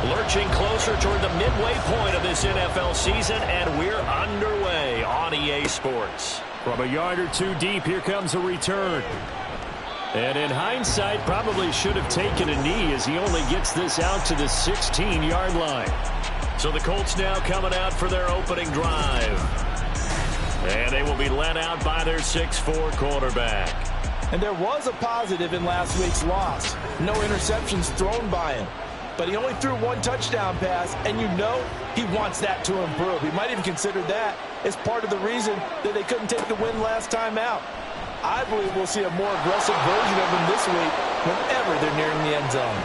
Lurching closer toward the midway point of this NFL season, and we're underway on EA Sports. From a yard or two deep, here comes a return. And in hindsight, probably should have taken a knee as he only gets this out to the 16-yard line. So the Colts now coming out for their opening drive. And they will be led out by their 6'4" quarterback. And there was a positive in last week's loss. No interceptions thrown by him. But he only threw one touchdown pass, and you know he wants that to improve. He might even consider that as part of the reason that they couldn't take the win last time out. I believe we'll see a more aggressive version of him this week whenever they're nearing the end zone.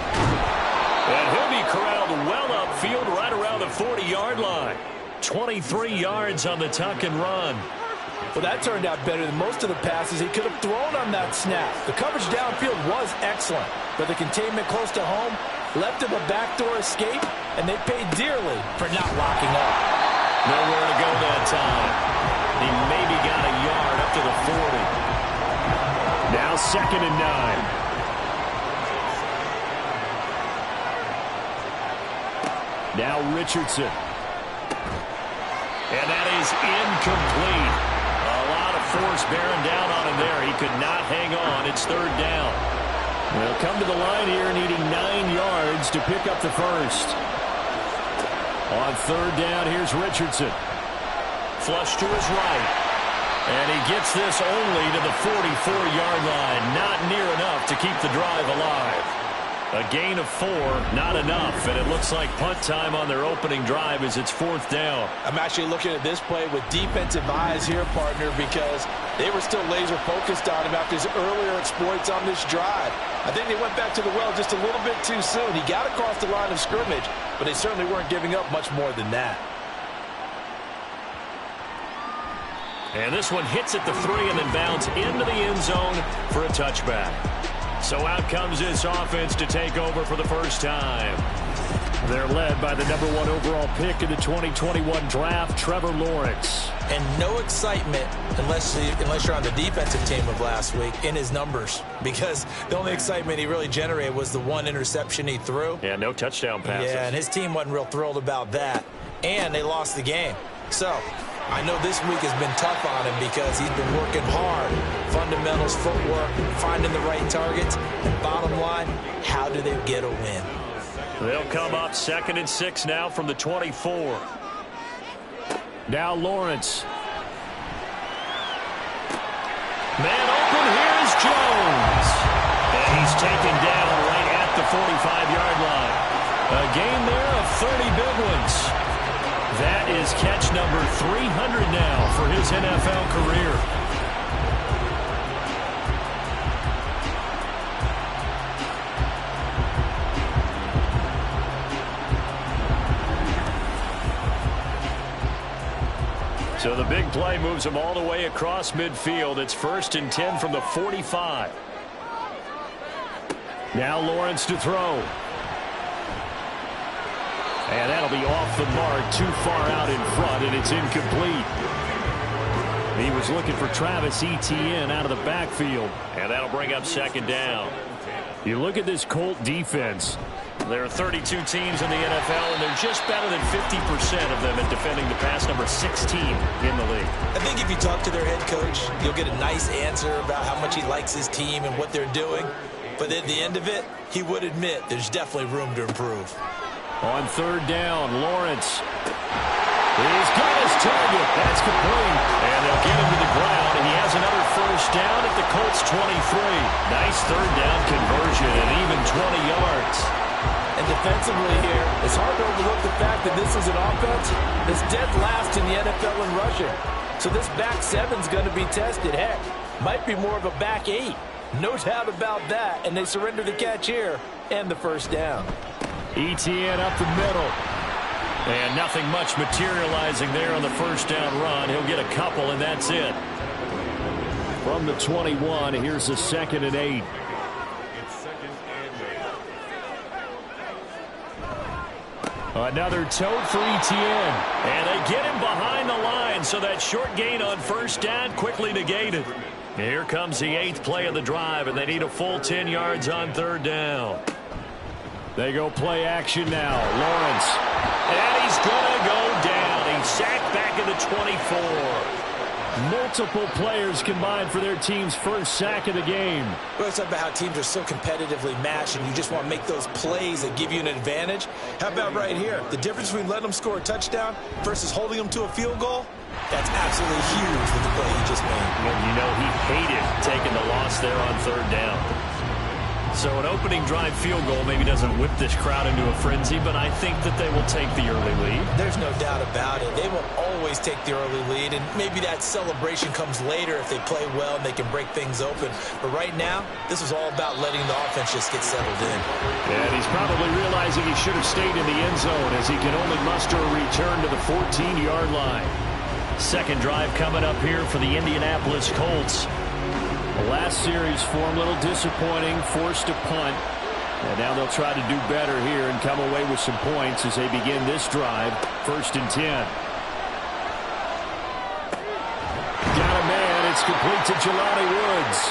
And he'll be corralled well upfield right around the 40-yard line. 23 yards on the tuck and run. Well, that turned out better than most of the passes he could have thrown on that snap. The coverage downfield was excellent, but the containment close to home left him a backdoor escape, and they paid dearly for not locking up. Nowhere to go that time. He maybe got a yard up to the 40. Now 2nd and 9. Now Richardson. And that is incomplete. A lot of force bearing down on him there. He could not hang on. It's 3rd down. They'll come to the line here needing 9 yards to pick up the first. On 3rd down, here's Richardson. Flush to his right. And he gets this only to the 44-yard line. Not near enough to keep the drive alive. A gain of 4, not enough. And it looks like punt time on their opening drive as it's 4th down. I'm actually looking at this play with defensive eyes here, partner, because they were still laser focused on him after his earlier exploits on this drive. I think they went back to the well just a little bit too soon. He got across the line of scrimmage, but they certainly weren't giving up much more than that. And this one hits at the 3 and then bounds into the end zone for a touchback. So out comes this offense to take over for the first time. They're led by the #1 overall pick in the 2021 draft, Trevor Lawrence. And no excitement unless you're on the defensive team of last week in his numbers, because the only excitement he really generated was the one interception he threw. Yeah, no touchdown passes. Yeah, and his team wasn't real thrilled about that. And they lost the game. So I know this week has been tough on him because he's been working hard. Fundamentals, footwork, finding the right targets. And bottom line, how do they get a win? They'll come up 2nd and 6 now from the 24. Now Lawrence. Man open, here's Jones. And he's taken down right at the 45-yard line. A gain there of 30 big ones. That is catch number 300 now for his NFL career. So the big play moves him all the way across midfield. It's 1st and 10 from the 45. Now Lawrence to throw. And that'll be off the mark, too far out in front, and it's incomplete. He was looking for Travis Etienne out of the backfield. And that'll bring up 2nd down. You look at this Colt defense. There are 32 teams in the NFL, and they're just better than 50% of them at defending the pass, number 16 in the league. I think if you talk to their head coach, you'll get a nice answer about how much he likes his team and what they're doing. But at the end of it, he would admit there's definitely room to improve. On 3rd down, Lawrence. He's got his target. That's complete. And they'll get him to the ground, and he has another 1st down at the Colts 23. Nice 3rd down conversion and even 20 yards. And defensively here, it's hard to overlook the fact that this is an offense that's dead last in the NFL in rushing. So this back 7's going to be tested. Heck, might be more of a back 8. No doubt about that. And they surrender the catch here and the 1st down. Etienne up the middle. And nothing much materializing there on the 1st down run. He'll get a couple, and that's it. From the 21, here's a 2nd and 8. Another tote for Etienne. And they get him behind the line, so that short gain on 1st down quickly negated. Here comes the 8th play of the drive, and they need a full 10 yards on 3rd down. They go play action now. Lawrence. And he's going to go down. He's sacked back at the 24. Multiple players combined for their team's first sack of the game. We always talk about how teams are so competitively matched and you just want to make those plays that give you an advantage. How about right here? The difference between letting them score a touchdown versus holding them to a field goal? That's absolutely huge with the play he just made. And you know he hated taking the loss there on third down. So an opening drive field goal maybe doesn't whip this crowd into a frenzy, but I think that they will take the early lead. There's no doubt about it. They will always take the early lead, and maybe that celebration comes later if they play well and they can break things open. But right now, this is all about letting the offense just get settled in. And he's probably realizing he should have stayed in the end zone as he can only muster a return to the 14-yard line. Second drive coming up here for the Indianapolis Colts. The last series for him, a little disappointing, forced a punt. And now they'll try to do better here and come away with some points as they begin this drive. 1st and 10. Got a man. It's complete to Jelani Woods.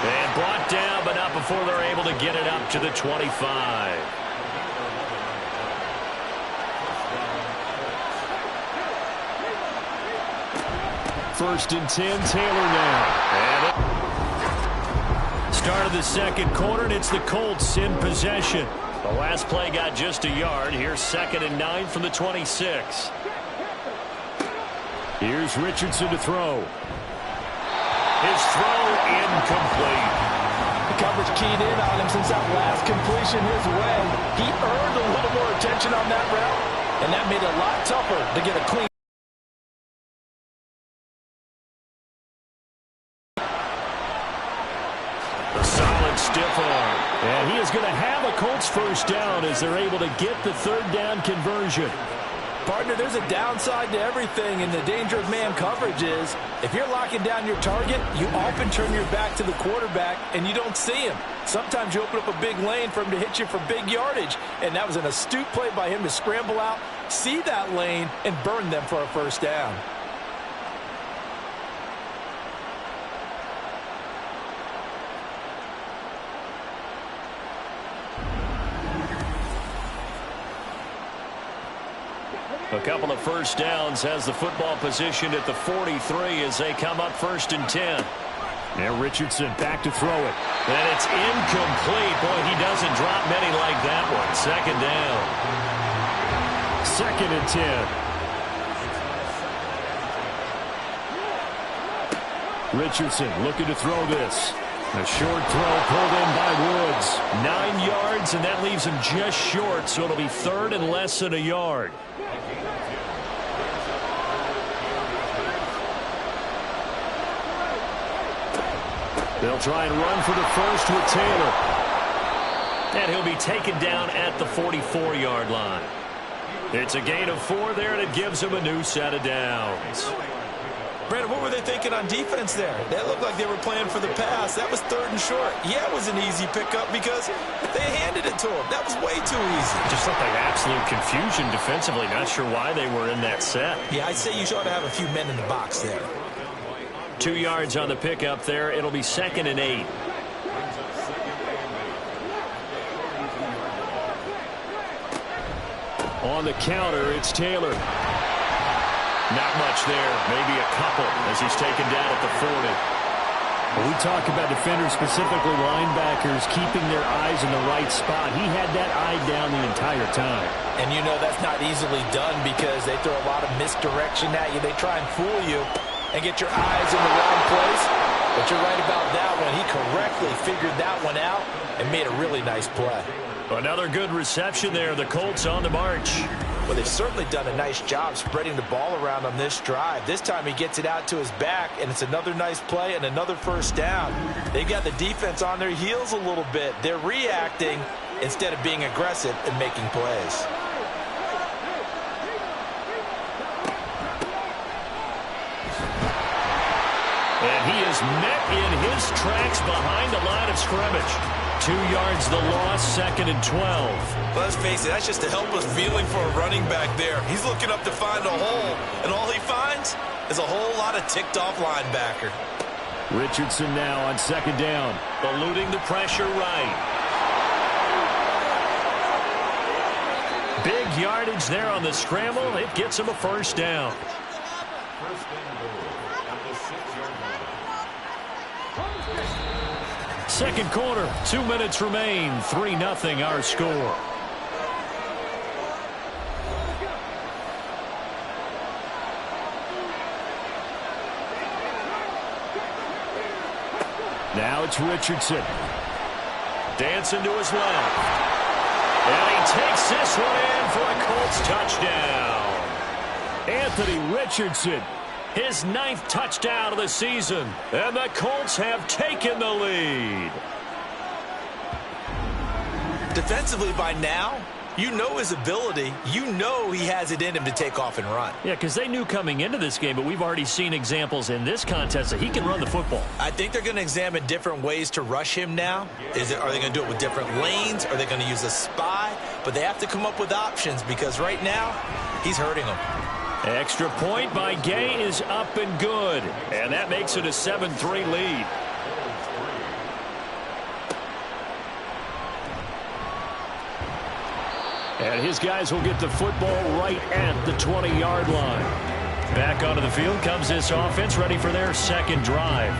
And brought down, but not before they're able to get it up to the 25. 1st and 10, Taylor now. Start of the second quarter, and it's the Colts in possession. The last play got just a yard. Here's 2nd and 9 from the 26. Here's Richardson to throw. His throw incomplete. The coverage keyed in on him since that last completion his way. He earned a little more attention on that route, and that made it a lot tougher to get a clean. Stiff arm. And he is going to have a Colts first down as they're able to get the third down conversion. Partner, there's a downside to everything, and the danger of man coverage is if you're locking down your target, you often turn your back to the quarterback and you don't see him. Sometimes you open up a big lane for him to hit you for big yardage, and that was an astute play by him to scramble out, see that lane, and burn them for a first down. A couple of first downs, has the football positioned at the 43 as they come up 1st and 10. And Richardson back to throw it. And it's incomplete. Boy, he doesn't drop many like that one. 2nd down. 2nd and 10. Richardson looking to throw this. A short throw pulled in by Woods. 9 yards, and that leaves him just short, so it'll be 3rd and less than a yard. They'll try and run for the first with Taylor. And he'll be taken down at the 44-yard line. It's a gain of 4 there, and it gives him a new set of downs. Brandon, what were they thinking on defense there? That looked like they were playing for the pass. That was 3rd and short. Yeah, it was an easy pickup because they handed it to him. That was way too easy. Just looked like absolute confusion defensively. Not sure why they were in that set. Yeah, I'd say you ought to have a few men in the box there. 2 yards on the pickup there. It'll be 2nd and 8. On the counter, it's Taylor. Not much there. Maybe a couple as he's taken down at the 40. When we talk about defenders, specifically linebackers, keeping their eyes in the right spot, he had that eye down the entire time. And you know that's not easily done because they throw a lot of misdirection at you. They try and fool you and get your eyes in the wrong place. But you're right about that one. He correctly figured that one out and made a really nice play. Another good reception there. The Colts on the march. Well, they've certainly done a nice job spreading the ball around on this drive. This time he gets it out to his back, and it's another nice play and another first down. They've got the defense on their heels a little bit. They're reacting instead of being aggressive and making plays. And he is met in his tracks behind the line of scrimmage. 2 yards the loss, 2nd and 12. Well, let's face it, that's just a helpless feeling for a running back there. He's looking up to find a hole, and all he finds is a whole lot of ticked-off linebacker. Richardson now on 2nd down. Eluding the pressure right. Big yardage there on the scramble. It gets him a first down. First and goal at the 6-yard line. Second quarter, 2 minutes remain. 3-0 our score. Now it's Richardson. Dancing to his left. And he takes this one in for a Colts touchdown. Anthony Richardson, his 9th touchdown of the season. And the Colts have taken the lead. Defensively by now, you know his ability. You know he has it in him to take off and run. Yeah, because they knew coming into this game, but we've already seen examples in this contest that he can run the football. I think they're going to examine different ways to rush him now. Are they going to do it with different lanes? Are they going to use a spy? But they have to come up with options because right now, he's hurting them. Extra point by Gay is up and good. And that makes it a 7-3 lead. And his guys will get the football right at the 20-yard line. Back onto the field comes this offense, ready for their second drive.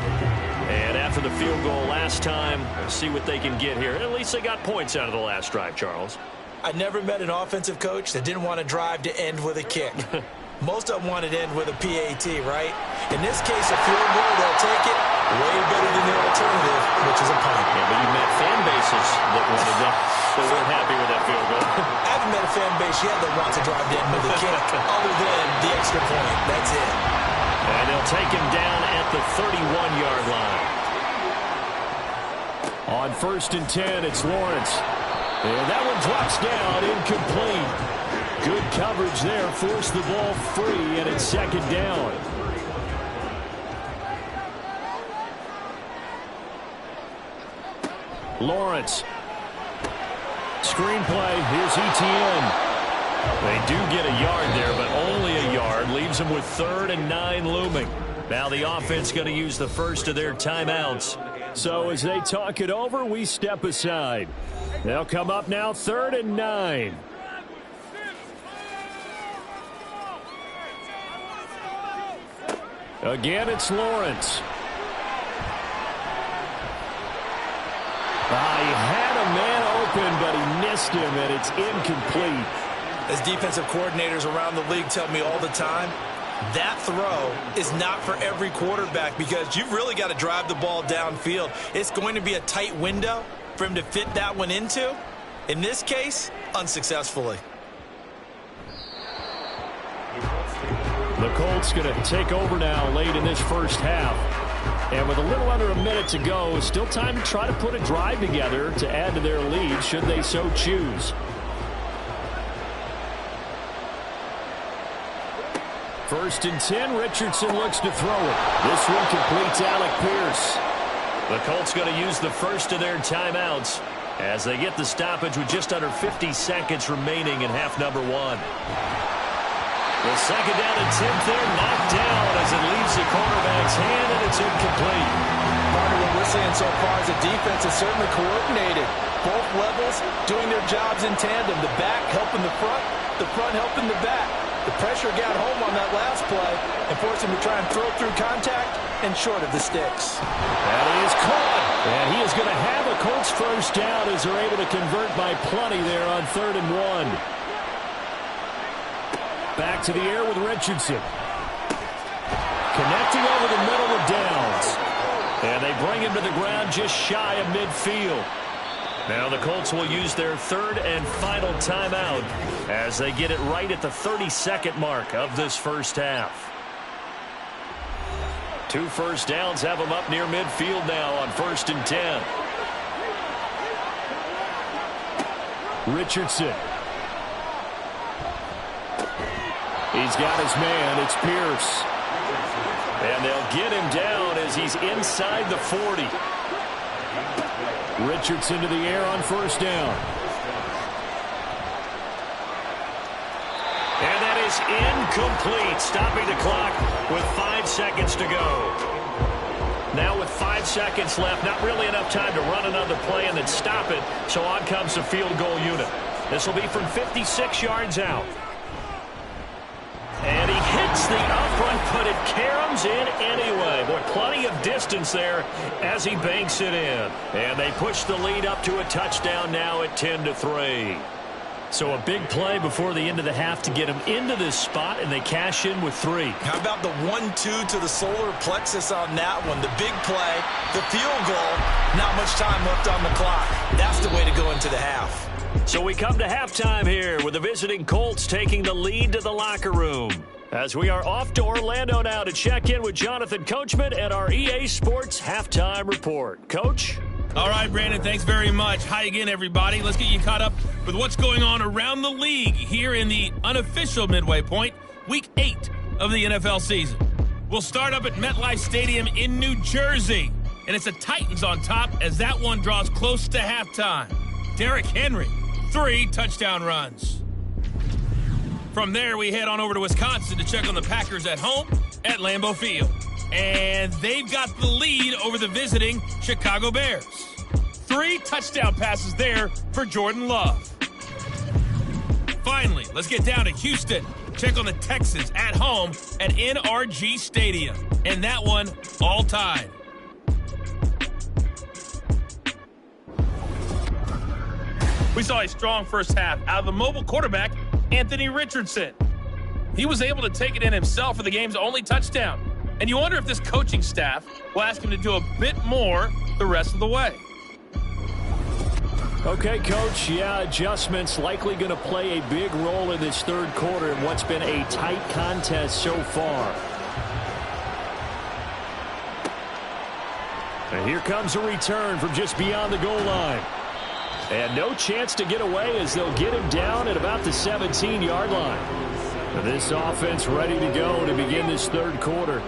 And after the field goal last time, see what they can get here. At least they got points out of the last drive, Charles. I never met an offensive coach that didn't want to drive to end with a kick. Most of them wanted to end with a PAT, right? In this case, a field goal, they'll take it way better than the alternative, which is a punt. Yeah, but you met fan bases that wanted that. They weren't happy with that field goal. I haven't met a fan base yet that wants to drive to end with a kick other than the extra point. That's it. And they'll take him down at the 31-yard line. On 1st and 10, it's Lawrence. And that one drops down, incomplete. Good coverage there, forced the ball free, and it's 2nd down. Lawrence. Screenplay, here's ETN. They do get a yard there, but only a yard. Leaves them with 3rd and 9 looming. Now the offense going to use the first of their timeouts. So as they talk it over, we step aside. They'll come up now 3rd and 9. Again, it's Lawrence. He had a man open, but he missed him, and it's incomplete. As defensive coordinators around the league tell me all the time, that throw is not for every quarterback because you've really got to drive the ball downfield. It's going to be a tight window for him to fit that one into. In this case, unsuccessfully. The Colts going to take over now late in this first half. And with a little under a minute to go, still time to try to put a drive together to add to their lead should they so choose. First and 10, Richardson looks to throw it. This one completes Alec Pierce. The Colts going to use the first of their timeouts as they get the stoppage with just under 50 seconds remaining in half number 1. The second down attempt there knocked down as it leaves the cornerback's hand, and it's incomplete. Part of what we're seeing so far is the defense is certainly coordinated. Both levels doing their jobs in tandem. The back helping the front helping the back. The pressure got home on that last play and forced him to try and throw through contact and short of the sticks. And he is caught. And he is going to have a Colts first down as they're able to convert by plenty there on 3rd and 1. Back to the air with Richardson. Connecting over the middle with Downs. And they bring him to the ground just shy of midfield. Now the Colts will use their 3rd and final timeout as they get it right at the 32nd mark of this first half. 2 first downs have them up near midfield now on 1st and 10. Richardson. He's got his man. It's Pierce. And they'll get him down as he's inside the 40. Richardson to the air on 1st down. And that is incomplete, stopping the clock with 5 seconds to go. Now with 5 seconds left, not really enough time to run another play and then stop it, so on comes the field goal unit. This will be from 56 yards out. And he hits the up front, but it caroms in anyway. Boy, plenty of distance there as he banks it in. And they push the lead up to a touchdown now at 10-3. So a big play before the end of the half to get him into this spot, and they cash in with 3. How about the 1-2 to the solar plexus on that one? The big play, the field goal, not much time left on the clock. That's the way to go into the half. So we come to halftime here with the visiting Colts taking the lead to the locker room. As we are off to Orlando now to check in with Jonathan Coachman at our EA Sports Halftime Report. Coach? All right, Brandon, thanks very much. Hi again, everybody. Let's get you caught up with what's going on around the league here in the unofficial midway point, Week 8 of the NFL season. We'll start up at MetLife Stadium in New Jersey, and it's the Titans on top as that one draws close to halftime. Derrick Henry, 3 touchdown runs. From there, we head on over to Wisconsin to check on the Packers at home at Lambeau Field. And they've got the lead over the visiting Chicago Bears. 3 touchdown passes there for Jordan Love. Finally, let's get down to Houston. Check on the Texans at home at NRG Stadium. And that one all tied. We saw a strong first half out of the mobile quarterback, Anthony Richardson. He was able to take it in himself for the game's only touchdown. And you wonder if this coaching staff will ask him to do a bit more the rest of the way. Okay, Coach. Yeah, adjustments likely going to play a big role in this third quarter in what's been a tight contest so far. And here comes a return from just beyond the goal line. And no chance to get away as they'll get him down at about the 17-yard line. This offense ready to go to begin this third quarter.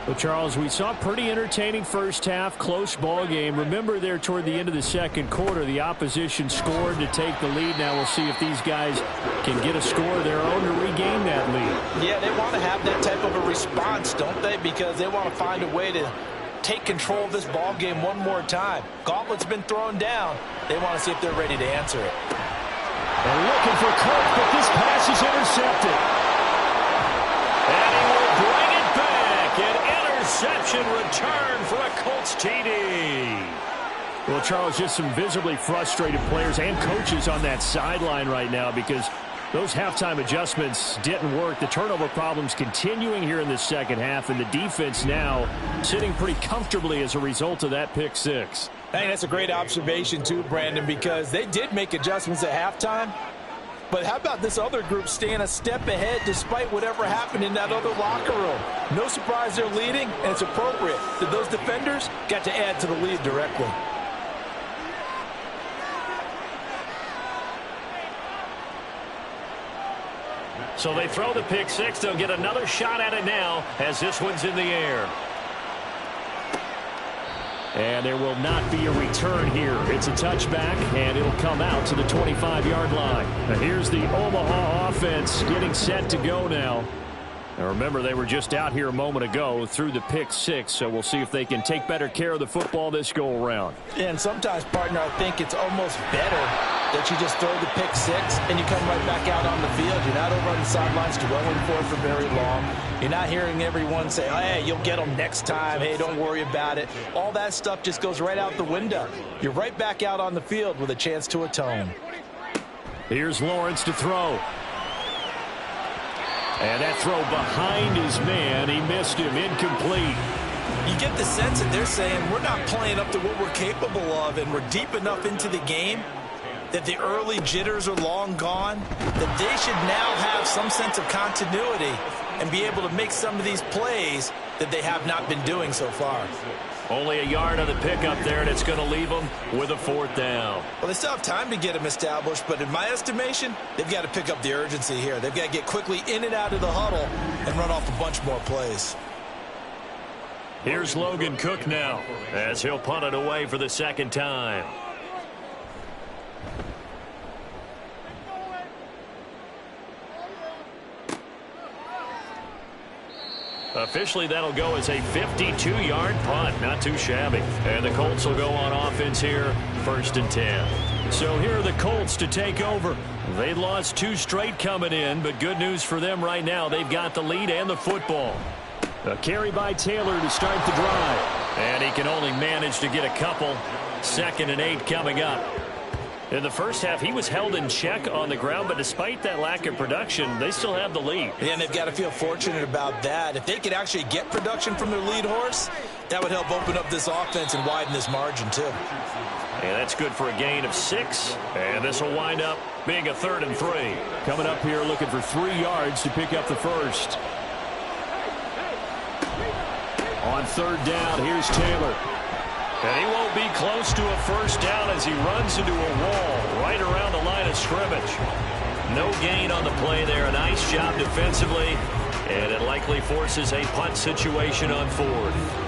Well, Charles, we saw a pretty entertaining first half, close ball game. Remember there toward the end of the second quarter, the opposition scored to take the lead. Now we'll see if these guys can get a score of their own to regain that lead. Yeah, they want to have that type of a response, don't they? Because they want to find a way to take control of this ball game one more time. Gauntlet's been thrown down. They want to see if they're ready to answer it. They're looking for Cook, but this pass is intercepted. And he will bring it back. An interception return for a Colts TD. Well, Charles, just some visibly frustrated players and coaches on that sideline right now because those halftime adjustments didn't work. The turnover problems continuing here in the second half, and the defense now sitting pretty comfortably as a result of that pick six. I think that's a great observation too, Brandon, because they did make adjustments at halftime. But how about this other group staying a step ahead despite whatever happened in that other locker room? No surprise they're leading, and it's appropriate that those defenders got to add to the lead directly. So they throw the pick six. They'll get another shot at it now as this one's in the air. And there will not be a return here. It's a touchback, and it'll come out to the 25-yard line. Now here's the Omaha offense getting set to go now. Now remember, they were just out here a moment ago through the pick six, so we'll see if they can take better care of the football this go-around. And sometimes, partner, I think it's almost better that you just throw the pick six and you come right back out on the field. You're not over on the sidelines dwelling for very long. You're not hearing everyone say, hey, you'll get them next time. Hey, don't worry about it. All that stuff just goes right out the window. You're right back out on the field with a chance to atone. Here's Lawrence to throw. And that throw behind his man. He missed him. Incomplete. You get the sense that they're saying we're not playing up to what we're capable of, and we're deep enough into the game that the early jitters are long gone, that they should now have some sense of continuity and be able to make some of these plays that they have not been doing so far. Only a yard on the pickup there, and it's going to leave them with a fourth down. Well, they still have time to get them established, but in my estimation, they've got to pick up the urgency here. They've got to get quickly in and out of the huddle and run off a bunch more plays. Here's Logan Cook now as he'll punt it away for the second time. Officially, that'll go as a 52-yard punt. Not too shabby. And the Colts will go on offense here, 1st and 10. So here are the Colts to take over. They lost 2 straight coming in, but good news for them right now. They've got the lead and the football. A carry by Taylor to start the drive. And he can only manage to get a couple. 2nd and 8 coming up. In the first half, he was held in check on the ground, but despite that lack of production, they still have the lead. Yeah, and they've got to feel fortunate about that. If they could actually get production from their lead horse, that would help open up this offense and widen this margin, too. And that's good for a gain of 6. And this will wind up being a 3rd and 3. Coming up here looking for 3 yards to pick up the first. On 3rd down, here's Taylor. And he won't be close to a first down as he runs into a wall right around the line of scrimmage. No gain on the play there. A nice job defensively. And it likely forces a punt situation on 4th.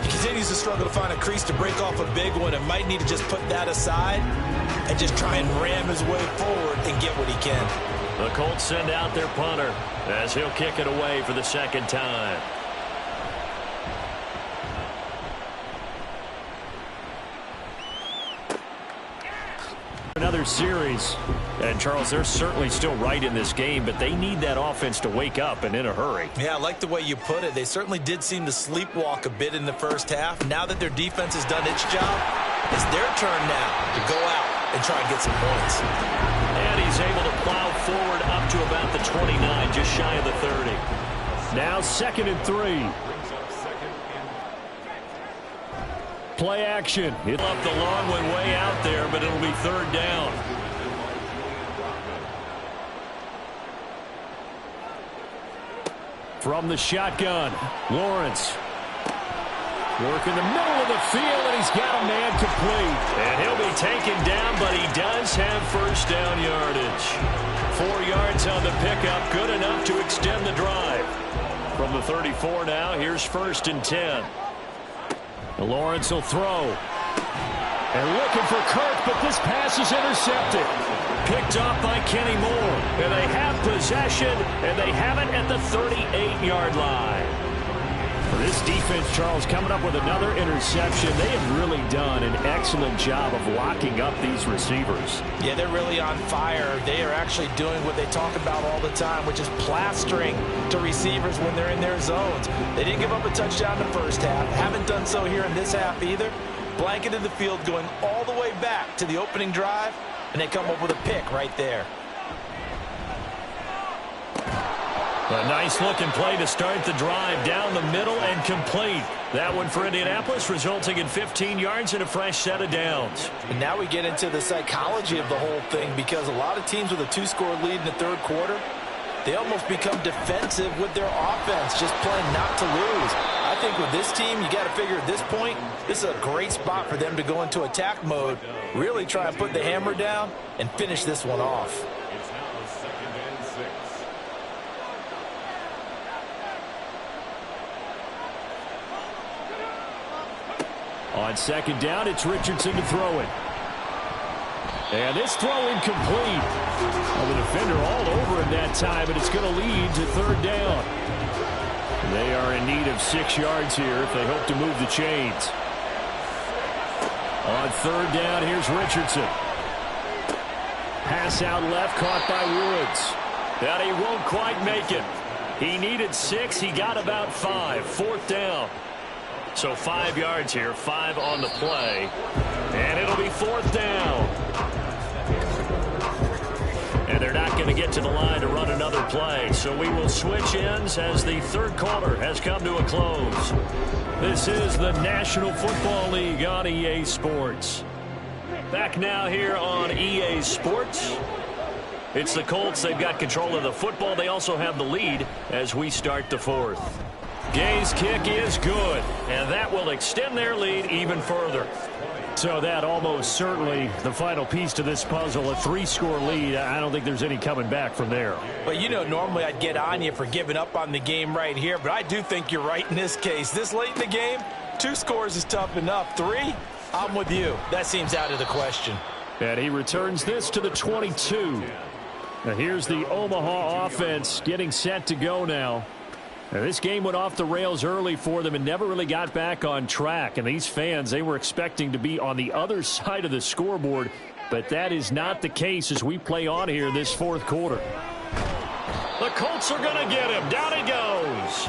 He continues to struggle to find a crease to break off a big one and might need to just put that aside and just try and ram his way forward and get what he can. The Colts send out their punter as he'll kick it away for the 2nd time. Another series. And, Charles, they're certainly still right in this game, but they need that offense to wake up and in a hurry. Yeah, I like the way you put it. They certainly did seem to sleepwalk a bit in the first half. Now that their defense has done its job, it's their turn now to go out and try and get some points. And he's able to plow forward up to about the 29, just shy of the 30. Now 2nd and 3. Play action. He'll up the long one way out there, but it'll be 3rd down. From the shotgun, Lawrence. Work in the middle of the field, and he's got a man complete. And he'll be taken down, but he does have first down yardage. 4 yards on the pickup, good enough to extend the drive. From the 34 now, here's 1st and 10. Lawrence will throw. And looking for Kirk, but this pass is intercepted. Picked off by Kenny Moore. And they have possession, and they have it at the 38-yard line. For this defense, Charles, coming up with another interception. They have really done an excellent job of locking up these receivers. Yeah, they're really on fire. They are actually doing what they talk about all the time, which is plastering to receivers when they're in their zones. They didn't give up a touchdown in the first half. Haven't done so here in this half either. Blanketed the field going all the way back to the opening drive, and they come up with a pick right there. A nice-looking play to start the drive down the middle and complete. That one for Indianapolis, resulting in 15 yards and a fresh set of downs. And now we get into the psychology of the whole thing, because a lot of teams with a 2-score lead in the 3rd quarter, they almost become defensive with their offense, just playing not to lose. I think with this team, you got to figure at this point, this is a great spot for them to go into attack mode, really try and put the hammer down and finish this one off. On 2nd down, it's Richardson to throw it. And this throw incomplete. Well, the defender all over him that time, but it's going to lead to 3rd down. They are in need of 6 yards here if they hope to move the chains. On 3rd down, here's Richardson. Pass out left, caught by Woods. And he won't quite make it. He needed 6. He got about 5. 4th down. So 5 yards here, 5 on the play. And it'll be 4th down. And they're not going to get to the line to run another play. So we will switch ends as the 3rd quarter has come to a close. This is the National Football League on EA Sports. Back now here on EA Sports. It's the Colts. They've got control of the football. They also have the lead as we start the 4th. Gay's kick is good, and that will extend their lead even further. So that almost certainly the final piece to this puzzle, a 3-score lead. I don't think there's any coming back from there. But, you know, normally I'd get on you for giving up on the game right here, but I do think you're right in this case. This late in the game, 2 scores is tough enough. 3, I'm with you. That seems out of the question. And he returns this to the 22. Now here's the Omaha offense getting set to go now. Now, this game went off the rails early for them and never really got back on track. And these fans, they were expecting to be on the other side of the scoreboard But that is not the case as we play on here in this fourth quarter. The Colts are going to get him. Down he goes.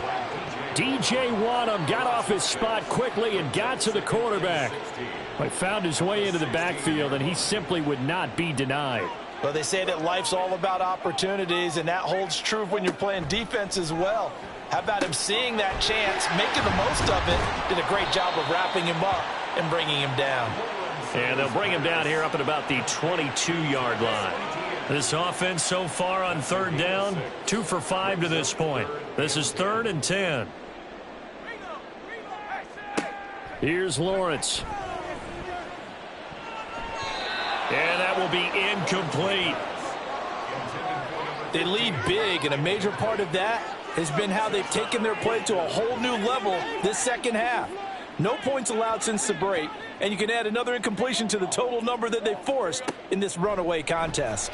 DJ Wanham got off his spot quickly and got to the quarterback. But found his way into the backfield, and he simply would not be denied. Well, they say that life's all about opportunities, and that holds true when you're playing defense as well. How about him seeing that chance, making the most of it, did a great job of wrapping him up and bringing him down. And they'll bring him down here up at about the 22-yard line. This offense so far on third down, 2 for 5 to this point. This is 3rd and 10. Here's Lawrence. And that will be incomplete. They lead big, and a major part of that has been how they've taken their play to a whole new level this second half. No points allowed since the break, and you can add another incompletion to the total number that they forced in this runaway contest.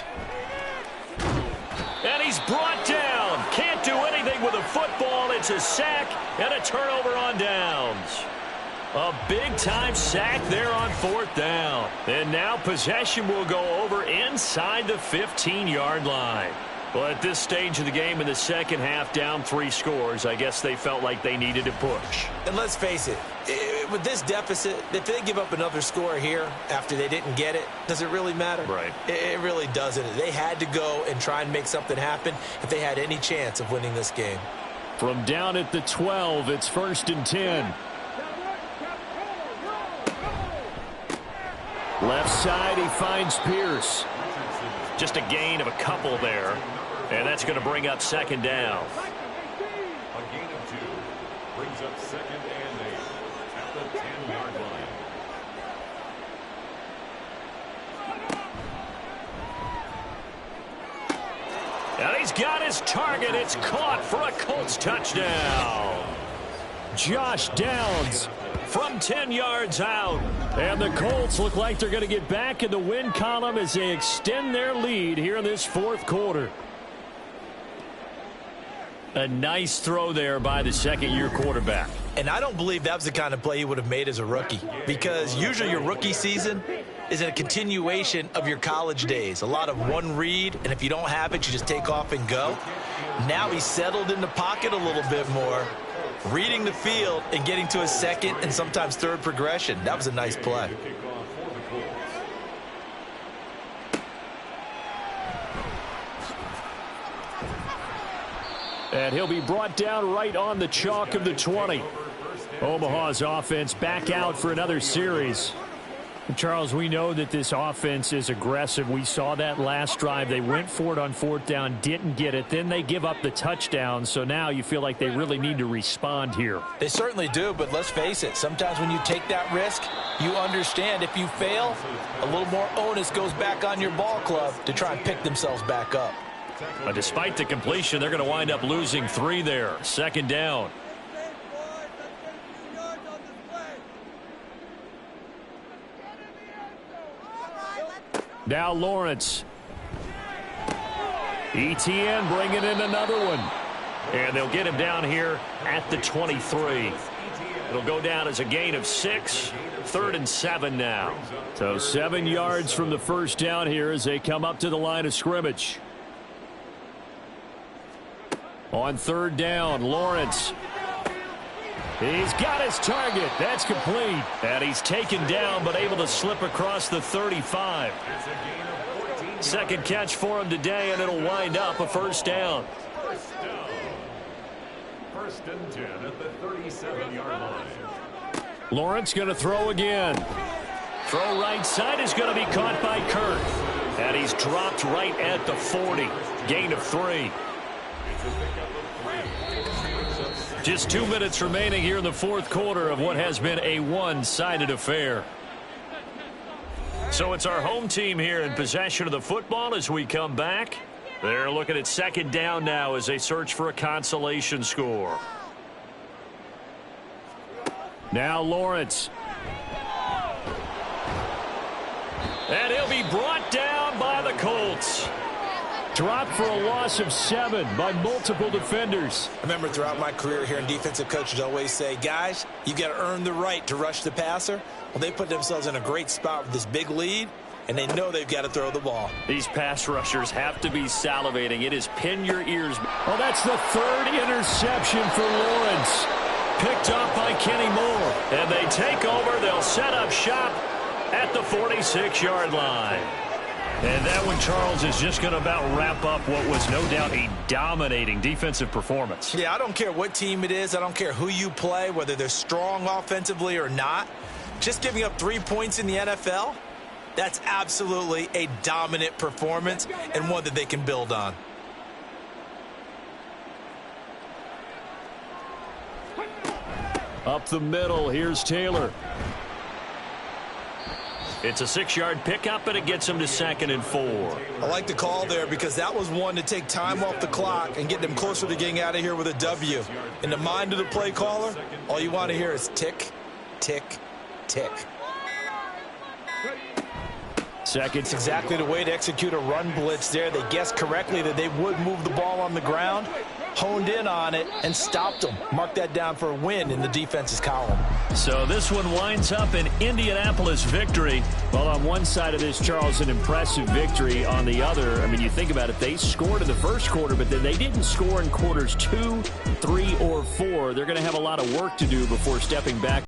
And he's brought down. Can't do anything with a football. It's a sack and a turnover on downs. A big-time sack there on 4th down. And now possession will go over inside the 15-yard line. Well, at this stage of the game in the second half, down 3 scores, I guess they felt like they needed to push. And let's face it, with this deficit, if they give up another score here after they didn't get it, does it really matter? Right. It really doesn't. They had to go and try and make something happen if they had any chance of winning this game. From down at the 12, it's 1st and 10. Left side, he finds Pierce. Just a gain of a couple there. And that's going to bring up 2nd down. A gain of 2 brings up 2nd and 8 at the 10-yard line. And he's got his target. It's caught for a Colts touchdown. Josh Downs from 10 yards out. And the Colts look like they're going to get back in the win column as they extend their lead here in this 4th quarter. A nice throw there by the 2nd-year quarterback. And I don't believe that was the kind of play he would have made as a rookie, because usually your rookie season is a continuation of your college days. A lot of one read, and if you don't have it, you just take off and go. Now he's settled in the pocket a little bit more, reading the field and getting to his 2nd and sometimes 3rd progression. That was a nice play. And he'll be brought down right on the chalk of the 20. Omaha's offense back out for another series. And Charles, we know that this offense is aggressive. We saw that last drive. They went for it on 4th down, didn't get it. Then they give up the touchdown. So now you feel like they really need to respond here. They certainly do, but let's face it. Sometimes when you take that risk, you understand if you fail, a little more onus goes back on your ball club to try and pick themselves back up. But despite the completion, they're going to wind up losing 3 there. 2nd down. Now Lawrence. ETN bringing in another one. And they'll get him down here at the 23. It'll go down as a gain of 6. 3rd and 7 now. So 7 yards from the 1st down here as they come up to the line of scrimmage. On 3rd down, Lawrence. He's got his target. That's complete. And he's taken down but able to slip across the 35. 2nd catch for him today, and it'll wind up a 1st down. 1st and 10 at the 37-yard line. Lawrence going to throw again. Throw right side is going to be caught by Kirk. And he's dropped right at the 40. Gain of 3. Just 2 minutes remaining here in the 4th quarter of what has been a one-sided affair. So it's our home team here in possession of the football as we come back. They're looking at 2nd down now as they search for a consolation score. Now Lawrence. And he'll be brought down by the Colts. Dropped for a loss of 7 by multiple defenders. I remember throughout my career here in defensive coaches always say, guys, you got to earn the right to rush the passer. Well, they put themselves in a great spot with this big lead, and they know they've got to throw the ball. These pass rushers have to be salivating. It is pin your ears. Well, that's the third interception for Lawrence. Picked up by Kenny Moore. And they take over. They'll set up shop at the 46-yard line. And that one, Charles, is just going to about wrap up what was no doubt a dominating defensive performance. Yeah, I don't care what team it is. I don't care who you play, whether they're strong offensively or not. Just giving up 3 points in the NFL, that's absolutely a dominant performance and one that they can build on. Up the middle, here's Taylor. It's a 6-yard pickup, and it gets him to 2nd and 4. I like the call there because that was one to take time off the clock and get them closer to getting out of here with a W. In the mind of the play caller, all you want to hear is tick, tick, tick. Second. It's exactly the way to execute a run blitz there. They guessed correctly that they would move the ball on the ground, honed in on it, and stopped them. Mark that down for a win in the defense's column. So this one winds up an Indianapolis victory. Well, on one side of this, Charles, an impressive victory. On the other, I mean, you think about it, they scored in the first quarter, but then they didn't score in quarters 2, 3, or 4. They're going to have a lot of work to do before stepping back.